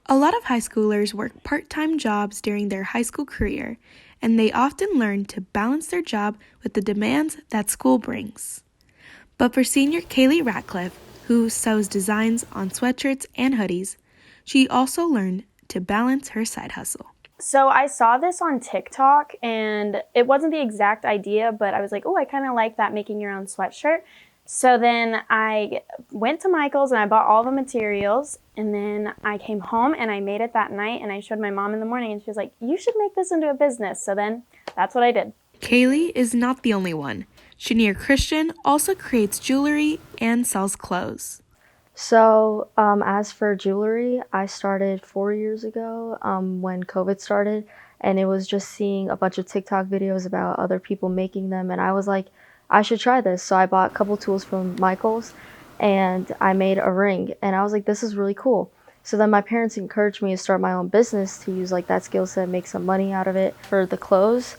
A lot of high schoolers work part-time jobs during their high school career, and they often learn to balance their job with the demands that school brings. But for senior Kaylee Ratcliffe, who sews designs on sweatshirts and hoodies, she also learned to balance her side hustle. So I saw this on TikTok, and it wasn't the exact idea, but I was like, oh, I kind of like that, making your own sweatshirt. So then I went to Michael's and I bought all the materials, and then I came home and I made it that night, and I showed my mom in the morning, and she was like, you should make this into a business. So then that's what I did. Kaylee is not the only one. Shanier Christian also creates jewelry and sells clothes. So as for jewelry, I started 4 years ago when COVID started, and it was just seeing a bunch of TikTok videos about other people making them, and I was like, I should try this. So I bought a couple tools from Michael's, and I made a ring, and I was like, this is really cool. So then my parents encouraged me to start my own business to use like that skill set, make some money out of it. For the clothes,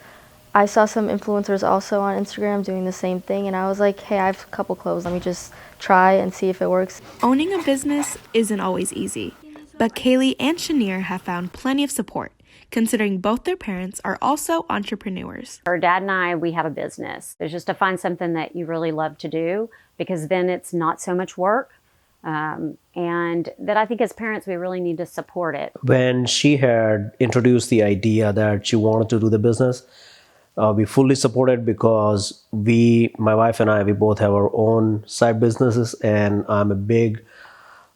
I saw some influencers also on Instagram doing the same thing, and I was like, hey, I have a couple clothes, let me just try and see if it works. Owning a business isn't always easy, but Kaylee and Shanier have found plenty of support, considering both their parents are also entrepreneurs. Our dad and I, we have a business. It's just to find something that you really love to do, because then it's not so much work. And that I think as parents, we really need to support it. When she had introduced the idea that she wanted to do the business, we fully supported, because my wife and I, we both have our own side businesses, and I'm a big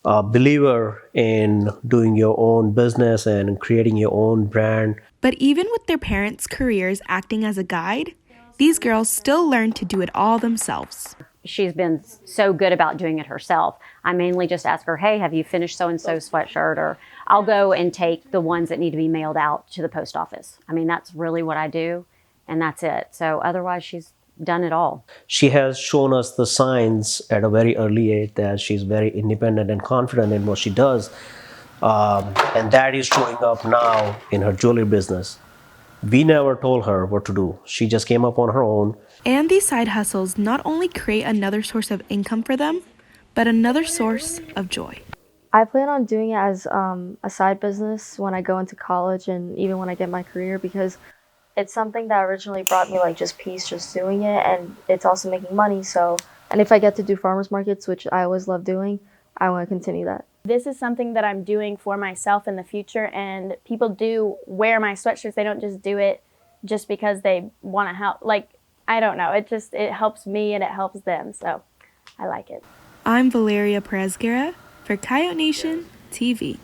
believer in doing your own business and creating your own brand. But even with their parents' careers acting as a guide, these girls still learn to do it all themselves. She's been so good about doing it herself. I mainly just ask her, hey, have you finished so-and-so sweatshirt? Or I'll go and take the ones that need to be mailed out to the post office. I mean, that's really what I do, and that's it. So otherwise, she's done it all. She has shown us the signs at a very early age that she's very independent and confident in what she does. And that is showing up now in her jewelry business. We never told her what to do. She just came up on her own. And these side hustles not only create another source of income for them, but another source of joy. I plan on doing it as a side business when I go into college and even when I get my career, because it's something that originally brought me like just peace just doing it, and it's also making money. So, and if I get to do farmers markets, which I always love doing, I want to continue that. This is something that I'm doing for myself in the future, and people do wear my sweatshirts. They don't just do it just because they want to help. Like, I don't know. It helps me and it helps them. So I like it. I'm Valeria Perez Guerra for Coyote Nation TV.